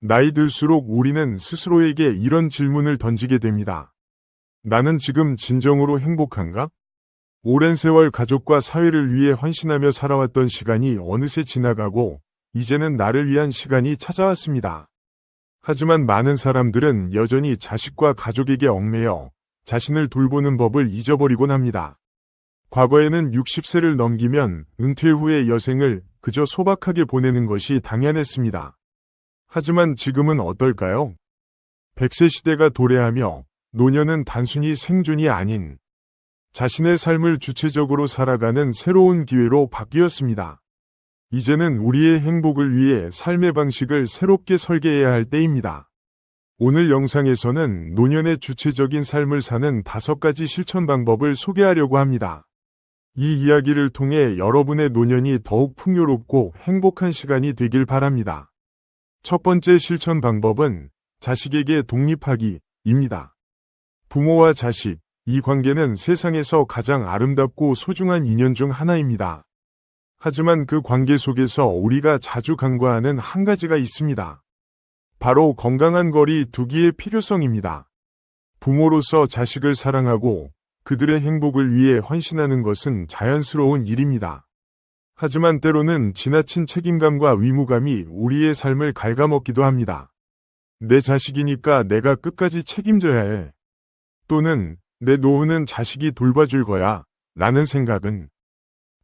나이 들수록 우리는 스스로에게 이런 질문을 던지게 됩니다. 나는 지금 진정으로 행복한가? 오랜 세월 가족과 사회를 위해 헌신하며 살아왔던 시간이 어느새 지나가고 이제는 나를 위한 시간이 찾아왔습니다. 하지만 많은 사람들은 여전히 자식과 가족에게 얽매여 자신을 돌보는 법을 잊어버리곤 합니다. 과거에는 60세를 넘기면 은퇴 후의 여생을 그저 소박하게 보내는 것이 당연했습니다. 하지만 지금은 어떨까요? 100세 시대가 도래하며 노년은 단순히 생존이 아닌 자신의 삶을 주체적으로 살아가는 새로운 기회로 바뀌었습니다. 이제는 우리의 행복을 위해 삶의 방식을 새롭게 설계해야 할 때입니다. 오늘 영상에서는 노년의 주체적인 삶을 사는 5가지 실천 방법을 소개하려고 합니다. 이 이야기를 통해 여러분의 노년이 더욱 풍요롭고 행복한 시간이 되길 바랍니다. 첫 번째 실천 방법은 자식에게 독립하기입니다. 부모와 자식, 이 관계는 세상에서 가장 아름답고 소중한 인연 중 하나입니다. 하지만 그 관계 속에서 우리가 자주 간과하는 한 가지가 있습니다. 바로 건강한 거리 두기의 필요성입니다. 부모로서 자식을 사랑하고 그들의 행복을 위해 헌신하는 것은 자연스러운 일입니다. 하지만 때로는 지나친 책임감과 의무감이 우리의 삶을 갉아먹기도 합니다. 내 자식이니까 내가 끝까지 책임져야 해. 또는 내 노후는 자식이 돌봐줄 거야 라는 생각은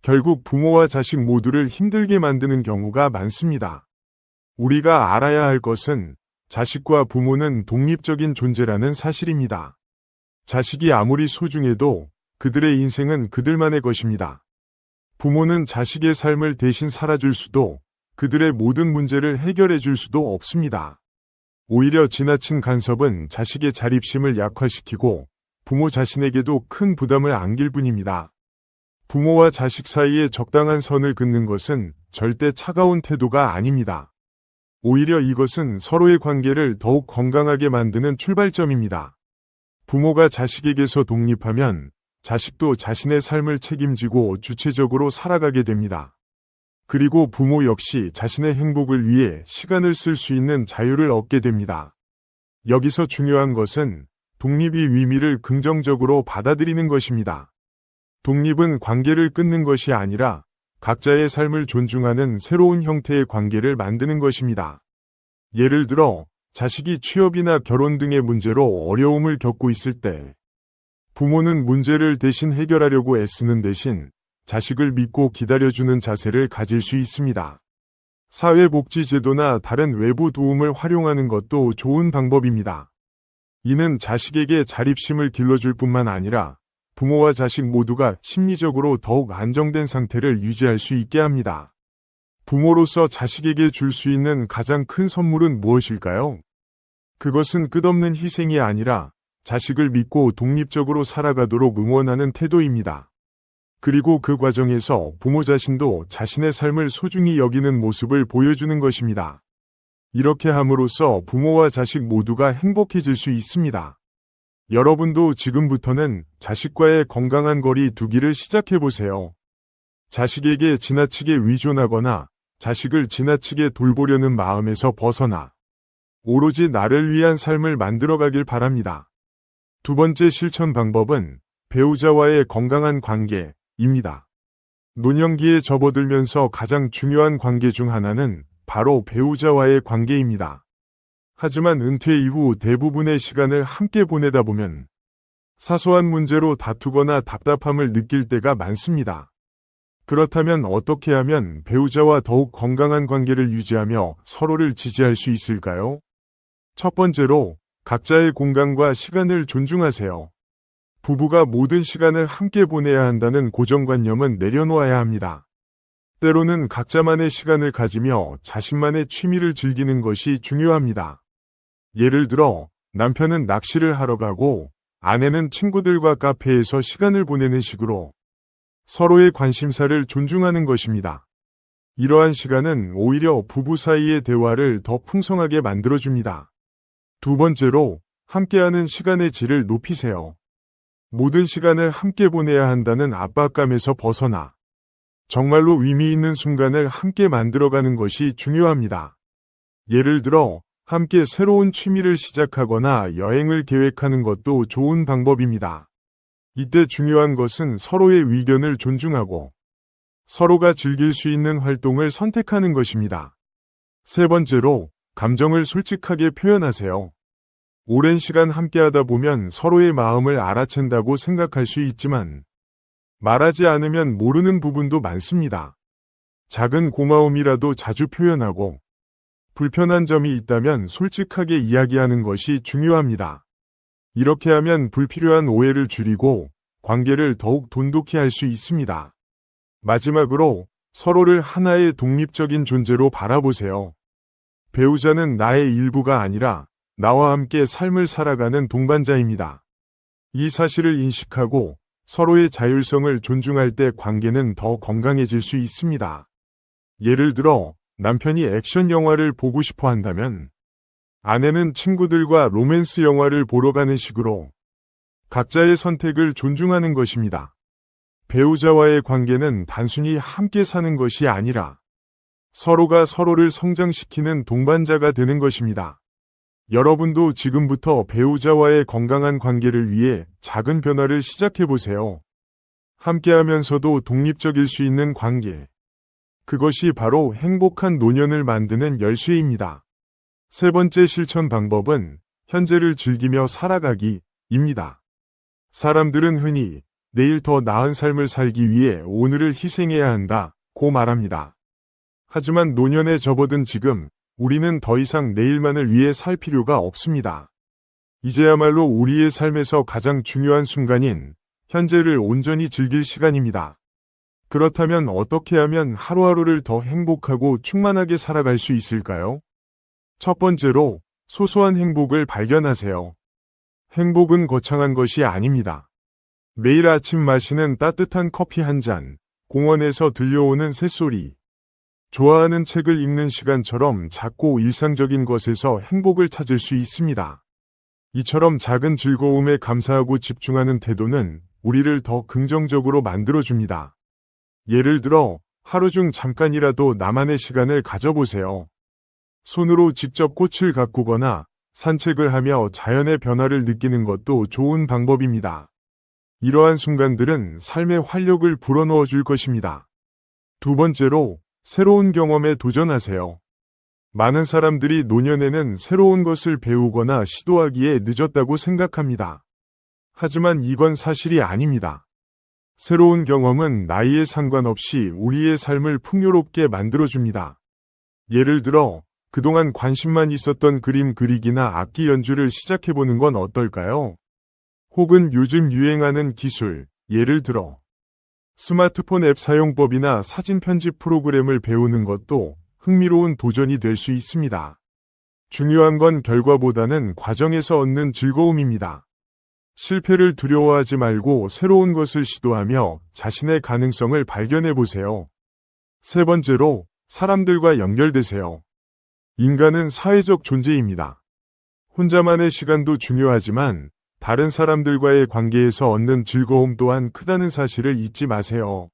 결국 부모와 자식 모두를 힘들게 만드는 경우가 많습니다. 우리가 알아야 할 것은 자식과 부모는 독립적인 존재라는 사실입니다. 자식이 아무리 소중해도 그들의 인생은 그들만의 것입니다. 부모는 자식의 삶을 대신 살아줄 수도 그들의 모든 문제를 해결해 줄 수도 없습니다. 오히려 지나친 간섭은 자식의 자립심을 약화시키고 부모 자신에게도 큰 부담을 안길 뿐입니다. 부모와 자식 사이에 적당한 선을 긋는 것은 절대 차가운 태도가 아닙니다. 오히려 이것은 서로의 관계를 더욱 건강하게 만드는 출발점입니다. 부모가 자식에게서 독립하면 자식도 자신의 삶을 책임지고 주체적으로 살아가게 됩니다. 그리고 부모 역시 자신의 행복을 위해 시간을 쓸 수 있는 자유를 얻게 됩니다. 여기서 중요한 것은 독립의 의미를 긍정적으로 받아들이는 것입니다. 독립은 관계를 끊는 것이 아니라 각자의 삶을 존중하는 새로운 형태의 관계를 만드는 것입니다. 예를 들어 자식이 취업이나 결혼 등의 문제로 어려움을 겪고 있을 때 부모는 문제를 대신 해결하려고 애쓰는 대신 자식을 믿고 기다려주는 자세를 가질 수 있습니다. 사회복지제도나 다른 외부 도움을 활용하는 것도 좋은 방법입니다. 이는 자식에게 자립심을 길러줄 뿐만 아니라 부모와 자식 모두가 심리적으로 더욱 안정된 상태를 유지할 수 있게 합니다. 부모로서 자식에게 줄 수 있는 가장 큰 선물은 무엇일까요? 그것은 끝없는 희생이 아니라 자식을 믿고 독립적으로 살아가도록 응원하는 태도입니다. 그리고 그 과정에서 부모 자신도 자신의 삶을 소중히 여기는 모습을 보여주는 것입니다. 이렇게 함으로써 부모와 자식 모두가 행복해질 수 있습니다. 여러분도 지금부터는 자식과의 건강한 거리 두기를 시작해보세요. 자식에게 지나치게 의존하거나 자식을 지나치게 돌보려는 마음에서 벗어나 오로지 나를 위한 삶을 만들어가길 바랍니다. 두 번째 실천 방법은 배우자와의 건강한 관계입니다. 노년기에 접어들면서 가장 중요한 관계 중 하나는 바로 배우자와의 관계입니다. 하지만 은퇴 이후 대부분의 시간을 함께 보내다 보면 사소한 문제로 다투거나 답답함을 느낄 때가 많습니다. 그렇다면 어떻게 하면 배우자와 더욱 건강한 관계를 유지하며 서로를 지지할 수 있을까요? 첫 번째로 각자의 공간과 시간을 존중하세요. 부부가 모든 시간을 함께 보내야 한다는 고정관념은 내려놓아야 합니다. 때로는 각자만의 시간을 가지며 자신만의 취미를 즐기는 것이 중요합니다. 예를 들어 남편은 낚시를 하러 가고 아내는 친구들과 카페에서 시간을 보내는 식으로 서로의 관심사를 존중하는 것입니다. 이러한 시간은 오히려 부부 사이의 대화를 더 풍성하게 만들어줍니다. 두 번째로 함께하는 시간의 질을 높이세요. 모든 시간을 함께 보내야 한다는 압박감에서 벗어나 정말로 의미 있는 순간을 함께 만들어가는 것이 중요합니다. 예를 들어 함께 새로운 취미를 시작하거나 여행을 계획하는 것도 좋은 방법입니다. 이때 중요한 것은 서로의 의견을 존중하고 서로가 즐길 수 있는 활동을 선택하는 것입니다. 세 번째로, 감정을 솔직하게 표현하세요. 오랜 시간 함께하다 보면 서로의 마음을 알아챈다고 생각할 수 있지만 말하지 않으면 모르는 부분도 많습니다. 작은 고마움이라도 자주 표현하고 불편한 점이 있다면 솔직하게 이야기하는 것이 중요합니다. 이렇게 하면 불필요한 오해를 줄이고 관계를 더욱 돈독히 할 수 있습니다. 마지막으로 서로를 하나의 독립적인 존재로 바라보세요. 배우자는 나의 일부가 아니라 나와 함께 삶을 살아가는 동반자입니다. 이 사실을 인식하고 서로의 자율성을 존중할 때 관계는 더 건강해질 수 있습니다. 예를 들어 남편이 액션 영화를 보고 싶어 한다면 아내는 친구들과 로맨스 영화를 보러 가는 식으로 각자의 선택을 존중하는 것입니다. 배우자와의 관계는 단순히 함께 사는 것이 아니라 서로가 서로를 성장시키는 동반자가 되는 것입니다. 여러분도 지금부터 배우자와의 건강한 관계를 위해 작은 변화를 시작해 보세요. 함께하면서도 독립적일 수 있는 관계. 그것이 바로 행복한 노년을 만드는 열쇠입니다. 세 번째 실천 방법은 현재를 즐기며 살아가기입니다. 사람들은 흔히 내일 더 나은 삶을 살기 위해 오늘을 희생해야 한다고 말합니다. 하지만 노년에 접어든 지금, 우리는 더 이상 내일만을 위해 살 필요가 없습니다. 이제야말로 우리의 삶에서 가장 중요한 순간인 현재를 온전히 즐길 시간입니다. 그렇다면 어떻게 하면 하루하루를 더 행복하고 충만하게 살아갈 수 있을까요? 첫 번째로, 소소한 행복을 발견하세요. 행복은 거창한 것이 아닙니다. 매일 아침 마시는 따뜻한 커피 한 잔, 공원에서 들려오는 새소리, 좋아하는 책을 읽는 시간처럼 작고 일상적인 것에서 행복을 찾을 수 있습니다. 이처럼 작은 즐거움에 감사하고 집중하는 태도는 우리를 더 긍정적으로 만들어줍니다. 예를 들어 하루 중 잠깐이라도 나만의 시간을 가져보세요. 손으로 직접 꽃을 가꾸거나 산책을 하며 자연의 변화를 느끼는 것도 좋은 방법입니다. 이러한 순간들은 삶의 활력을 불어넣어 줄 것입니다. 두 번째로, 새로운 경험에 도전하세요. 많은 사람들이 노년에는 새로운 것을 배우거나 시도하기에 늦었다고 생각합니다. 하지만 이건 사실이 아닙니다. 새로운 경험은 나이에 상관없이 우리의 삶을 풍요롭게 만들어줍니다. 예를 들어, 그동안 관심만 있었던 그림 그리기나 악기 연주를 시작해보는 건 어떨까요? 혹은 요즘 유행하는 기술, 예를 들어 스마트폰 앱 사용법이나 사진 편집 프로그램을 배우는 것도 흥미로운 도전이 될 수 있습니다. 중요한 건 결과보다는 과정에서 얻는 즐거움입니다. 실패를 두려워하지 말고 새로운 것을 시도하며 자신의 가능성을 발견해 보세요. 세 번째로, 사람들과 연결되세요. 인간은 사회적 존재입니다. 혼자만의 시간도 중요하지만 다른 사람들과의 관계에서 얻는 즐거움 또한 크다는 사실을 잊지 마세요.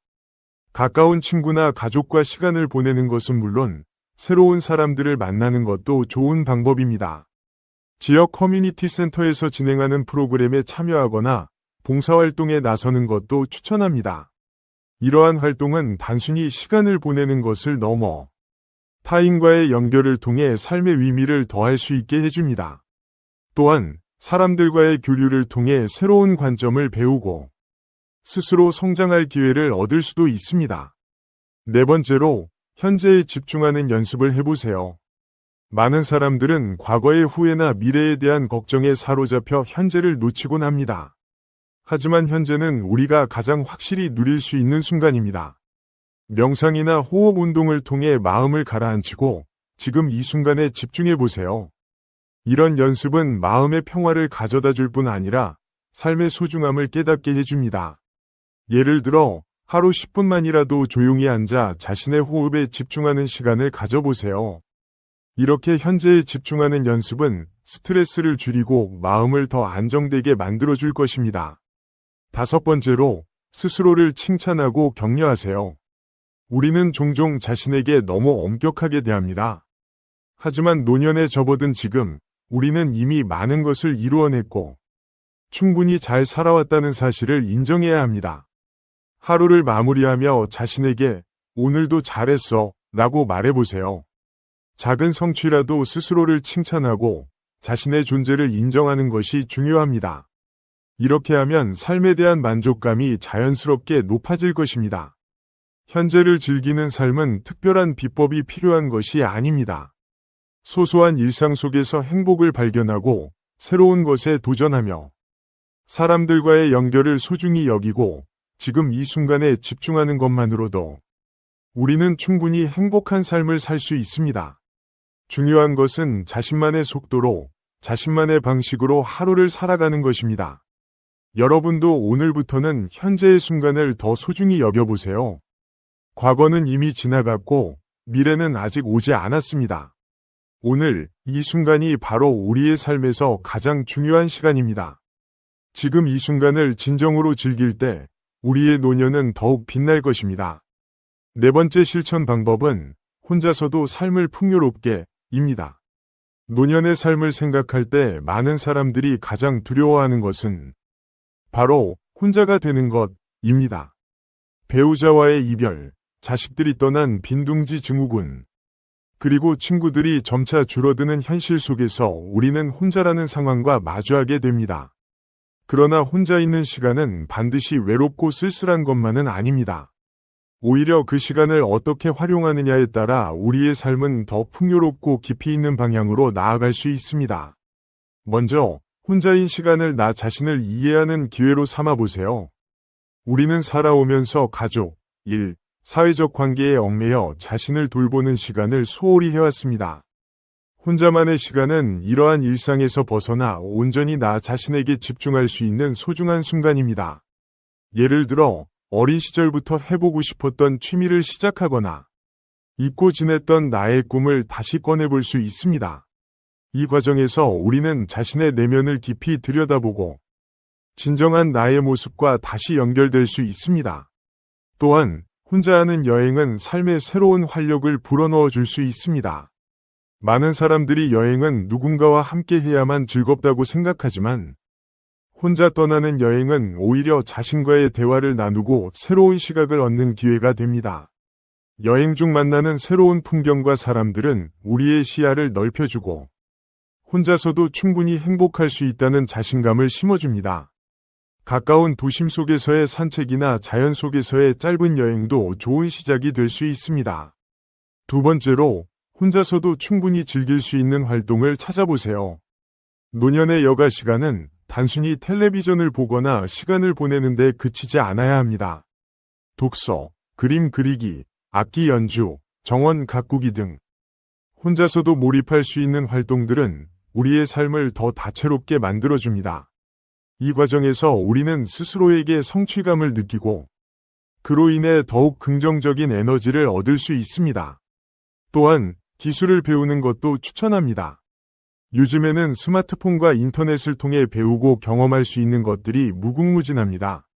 가까운 친구나 가족과 시간을 보내는 것은 물론 새로운 사람들을 만나는 것도 좋은 방법입니다. 지역 커뮤니티 센터에서 진행하는 프로그램에 참여하거나 봉사활동에 나서는 것도 추천합니다. 이러한 활동은 단순히 시간을 보내는 것을 넘어 타인과의 연결을 통해 삶의 의미를 더할 수 있게 해줍니다. 또한 사람들과의 교류를 통해 새로운 관점을 배우고 스스로 성장할 기회를 얻을 수도 있습니다. 네 번째로, 현재에 집중하는 연습을 해보세요. 많은 사람들은 과거의 후회나 미래에 대한 걱정에 사로잡혀 현재를 놓치곤 합니다. 하지만 현재는 우리가 가장 확실히 누릴 수 있는 순간입니다. 명상이나 호흡 운동을 통해 마음을 가라앉히고 지금 이 순간에 집중해 보세요. 이런 연습은 마음의 평화를 가져다 줄 뿐 아니라 삶의 소중함을 깨닫게 해줍니다. 예를 들어 하루 10분만이라도 조용히 앉아 자신의 호흡에 집중하는 시간을 가져보세요. 이렇게 현재에 집중하는 연습은 스트레스를 줄이고 마음을 더 안정되게 만들어줄 것입니다. 다섯 번째로, 스스로를 칭찬하고 격려하세요. 우리는 종종 자신에게 너무 엄격하게 대합니다. 하지만 노년에 접어든 지금 우리는 이미 많은 것을 이루어냈고 충분히 잘 살아왔다는 사실을 인정해야 합니다. 하루를 마무리하며 자신에게 오늘도 잘했어 라고 말해보세요. 작은 성취라도 스스로를 칭찬하고 자신의 존재를 인정하는 것이 중요합니다. 이렇게 하면 삶에 대한 만족감이 자연스럽게 높아질 것입니다. 현재를 즐기는 삶은 특별한 비법이 필요한 것이 아닙니다. 소소한 일상 속에서 행복을 발견하고 새로운 것에 도전하며 사람들과의 연결을 소중히 여기고 지금 이 순간에 집중하는 것만으로도 우리는 충분히 행복한 삶을 살 수 있습니다. 중요한 것은 자신만의 속도로, 자신만의 방식으로 하루를 살아가는 것입니다. 여러분도 오늘부터는 현재의 순간을 더 소중히 여겨보세요. 과거는 이미 지나갔고 미래는 아직 오지 않았습니다. 오늘 이 순간이 바로 우리의 삶에서 가장 중요한 시간입니다. 지금 이 순간을 진정으로 즐길 때 우리의 노년은 더욱 빛날 것입니다. 네 번째 실천 방법은 혼자서도 삶을 풍요롭게 입니다. 노년의 삶을 생각할 때 많은 사람들이 가장 두려워하는 것은 바로 혼자가 되는 것입니다. 배우자와의 이별, 자식들이 떠난 빈둥지 증후군, 그리고 친구들이 점차 줄어드는 현실 속에서 우리는 혼자라는 상황과 마주하게 됩니다. 그러나 혼자 있는 시간은 반드시 외롭고 쓸쓸한 것만은 아닙니다. 오히려 그 시간을 어떻게 활용하느냐에 따라 우리의 삶은 더 풍요롭고 깊이 있는 방향으로 나아갈 수 있습니다. 먼저 혼자인 시간을 나 자신을 이해하는 기회로 삼아보세요. 우리는 살아오면서 가족, 일, 사회적 관계에 얽매여 자신을 돌보는 시간을 소홀히 해왔습니다. 혼자만의 시간은 이러한 일상에서 벗어나 온전히 나 자신에게 집중할 수 있는 소중한 순간입니다. 예를 들어 어린 시절부터 해보고 싶었던 취미를 시작하거나 잊고 지냈던 나의 꿈을 다시 꺼내볼 수 있습니다. 이 과정에서 우리는 자신의 내면을 깊이 들여다보고 진정한 나의 모습과 다시 연결될 수 있습니다. 또한 혼자 하는 여행은 삶에 새로운 활력을 불어넣어 줄 수 있습니다. 많은 사람들이 여행은 누군가와 함께 해야만 즐겁다고 생각하지만 혼자 떠나는 여행은 오히려 자신과의 대화를 나누고 새로운 시각을 얻는 기회가 됩니다. 여행 중 만나는 새로운 풍경과 사람들은 우리의 시야를 넓혀주고 혼자서도 충분히 행복할 수 있다는 자신감을 심어줍니다. 가까운 도심 속에서의 산책이나 자연 속에서의 짧은 여행도 좋은 시작이 될 수 있습니다. 두 번째로, 혼자서도 충분히 즐길 수 있는 활동을 찾아보세요. 노년의 여가 시간은 단순히 텔레비전을 보거나 시간을 보내는 데 그치지 않아야 합니다. 독서, 그림 그리기, 악기 연주, 정원 가꾸기 등 혼자서도 몰입할 수 있는 활동들은 우리의 삶을 더 다채롭게 만들어줍니다. 이 과정에서 우리는 스스로에게 성취감을 느끼고 그로 인해 더욱 긍정적인 에너지를 얻을 수 있습니다. 또한 기술을 배우는 것도 추천합니다. 요즘에는 스마트폰과 인터넷을 통해 배우고 경험할 수 있는 것들이 무궁무진합니다.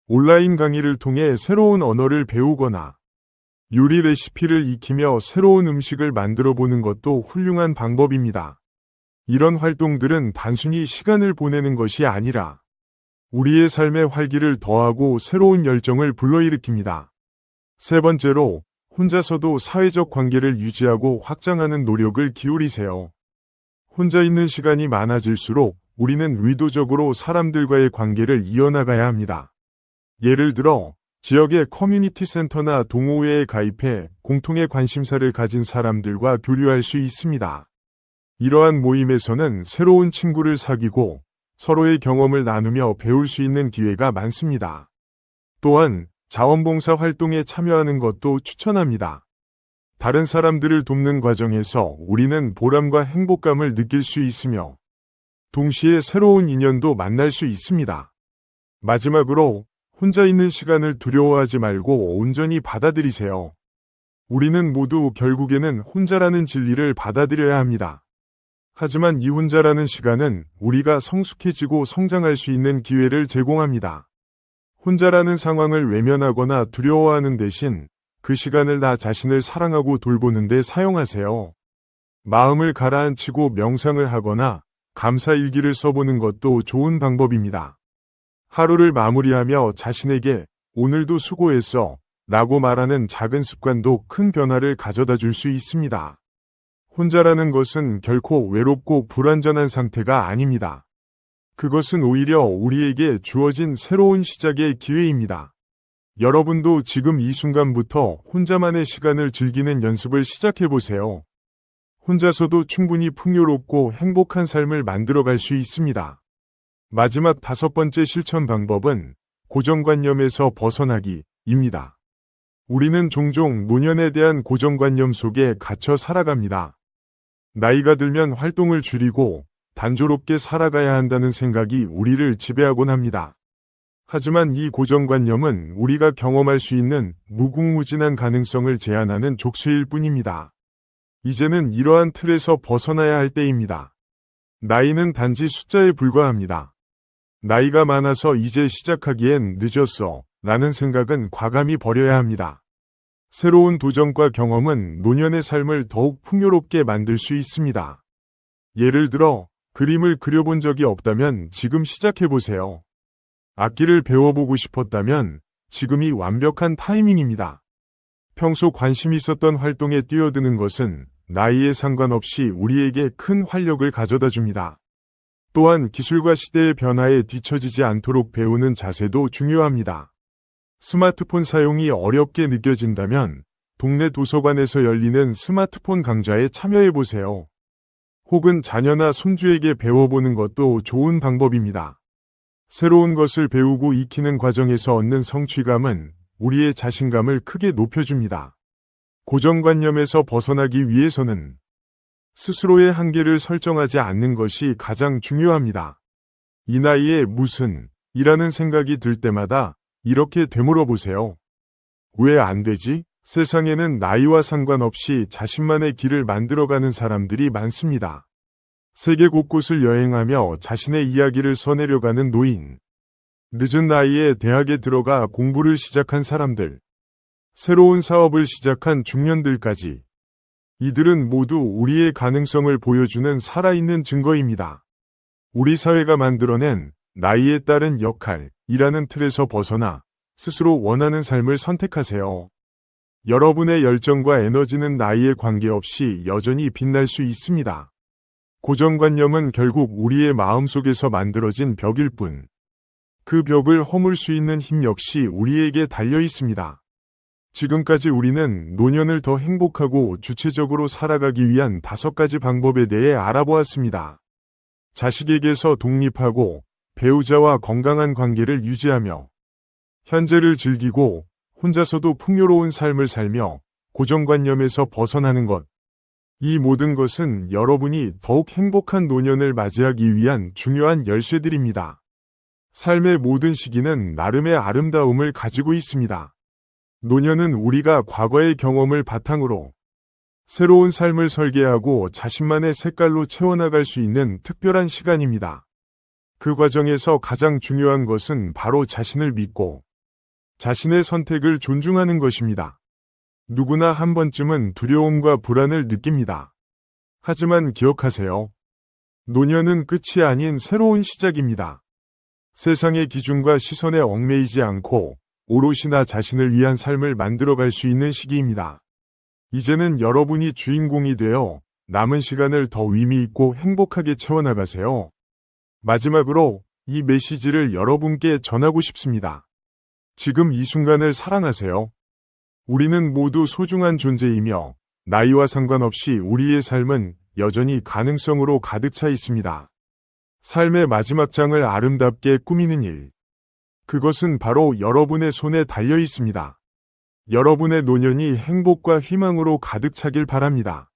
온라인 강의를 통해 새로운 언어를 배우거나 요리 레시피를 익히며 새로운 음식을 만들어 보는 것도 훌륭한 방법입니다. 이런 활동들은 단순히 시간을 보내는 것이 아니라 우리의 삶의 활기를 더하고 새로운 열정을 불러일으킵니다. 세 번째로, 혼자서도 사회적 관계를 유지하고 확장하는 노력을 기울이세요. 혼자 있는 시간이 많아질수록 우리는 의도적으로 사람들과의 관계를 이어나가야 합니다. 예를 들어 지역의 커뮤니티 센터나 동호회에 가입해 공통의 관심사를 가진 사람들과 교류할 수 있습니다. 이러한 모임에서는 새로운 친구를 사귀고 서로의 경험을 나누며 배울 수 있는 기회가 많습니다. 또한 자원봉사 활동에 참여하는 것도 추천합니다. 다른 사람들을 돕는 과정에서 우리는 보람과 행복감을 느낄 수 있으며 동시에 새로운 인연도 만날 수 있습니다. 마지막으로 혼자 있는 시간을 두려워하지 말고 온전히 받아들이세요. 우리는 모두 결국에는 혼자라는 진리를 받아들여야 합니다. 하지만 이 혼자라는 시간은 우리가 성숙해지고 성장할 수 있는 기회를 제공합니다. 혼자라는 상황을 외면하거나 두려워하는 대신 그 시간을 나 자신을 사랑하고 돌보는 데 사용하세요. 마음을 가라앉히고 명상을 하거나 감사일기를 써보는 것도 좋은 방법입니다. 하루를 마무리하며 자신에게 오늘도 수고했어 라고 말하는 작은 습관도 큰 변화를 가져다 줄 수 있습니다. 혼자라는 것은 결코 외롭고 불완전한 상태가 아닙니다. 그것은 오히려 우리에게 주어진 새로운 시작의 기회입니다. 여러분도 지금 이 순간부터 혼자만의 시간을 즐기는 연습을 시작해보세요. 혼자서도 충분히 풍요롭고 행복한 삶을 만들어갈 수 있습니다. 마지막 5번째 실천 방법은 고정관념에서 벗어나기입니다. 우리는 종종 노년에 대한 고정관념 속에 갇혀 살아갑니다. 나이가 들면 활동을 줄이고 단조롭게 살아가야 한다는 생각이 우리를 지배하곤 합니다. 하지만 이 고정관념은 우리가 경험할 수 있는 무궁무진한 가능성을 제한하는 족쇄일 뿐입니다. 이제는 이러한 틀에서 벗어나야 할 때입니다. 나이는 단지 숫자에 불과합니다. 나이가 많아서 이제 시작하기엔 늦었어 라는 생각은 과감히 버려야 합니다. 새로운 도전과 경험은 노년의 삶을 더욱 풍요롭게 만들 수 있습니다. 예를 들어 그림을 그려본 적이 없다면 지금 시작해보세요. 악기를 배워보고 싶었다면 지금이 완벽한 타이밍입니다. 평소 관심 있었던 활동에 뛰어드는 것은 나이에 상관없이 우리에게 큰 활력을 가져다 줍니다. 또한 기술과 시대의 변화에 뒤처지지 않도록 배우는 자세도 중요합니다. 스마트폰 사용이 어렵게 느껴진다면 동네 도서관에서 열리는 스마트폰 강좌에 참여해보세요. 혹은 자녀나 손주에게 배워보는 것도 좋은 방법입니다. 새로운 것을 배우고 익히는 과정에서 얻는 성취감은 우리의 자신감을 크게 높여줍니다. 고정관념에서 벗어나기 위해서는 스스로의 한계를 설정하지 않는 것이 가장 중요합니다. 이 나이에 무슨 이라는 생각이 들 때마다 이렇게 되물어보세요. 왜 안 되지? 세상에는 나이와 상관없이 자신만의 길을 만들어가는 사람들이 많습니다. 세계 곳곳을 여행하며 자신의 이야기를 써내려가는 노인, 늦은 나이에 대학에 들어가 공부를 시작한 사람들, 새로운 사업을 시작한 중년들까지 이들은 모두 우리의 가능성을 보여주는 살아있는 증거입니다. 우리 사회가 만들어낸 나이에 따른 역할이라는 틀에서 벗어나 스스로 원하는 삶을 선택하세요. 여러분의 열정과 에너지는 나이에 관계없이 여전히 빛날 수 있습니다. 고정관념은 결국 우리의 마음속에서 만들어진 벽일 뿐, 그 벽을 허물 수 있는 힘 역시 우리에게 달려 있습니다. 지금까지 우리는 노년을 더 행복하고 주체적으로 살아가기 위한 5가지 방법에 대해 알아보았습니다. 자식에게서 독립하고 배우자와 건강한 관계를 유지하며 현재를 즐기고 혼자서도 풍요로운 삶을 살며 고정관념에서 벗어나는 것. 이 모든 것은 여러분이 더욱 행복한 노년을 맞이하기 위한 중요한 열쇠들입니다. 삶의 모든 시기는 나름의 아름다움을 가지고 있습니다. 노년은 우리가 과거의 경험을 바탕으로 새로운 삶을 설계하고 자신만의 색깔로 채워나갈 수 있는 특별한 시간입니다. 그 과정에서 가장 중요한 것은 바로 자신을 믿고 자신의 선택을 존중하는 것입니다. 누구나 한 번쯤은 두려움과 불안을 느낍니다. 하지만 기억하세요. 노년은 끝이 아닌 새로운 시작입니다. 세상의 기준과 시선에 얽매이지 않고 오롯이 나 자신을 위한 삶을 만들어갈 수 있는 시기입니다. 이제는 여러분이 주인공이 되어 남은 시간을 더 의미있고 행복하게 채워나가세요. 마지막으로 이 메시지를 여러분께 전하고 싶습니다. 지금 이 순간을 사랑하세요. 우리는 모두 소중한 존재이며 나이와 상관없이 우리의 삶은 여전히 가능성으로 가득 차 있습니다. 삶의 마지막 장을 아름답게 꾸미는 일. 그것은 바로 여러분의 손에 달려 있습니다. 여러분의 노년이 행복과 희망으로 가득 차길 바랍니다.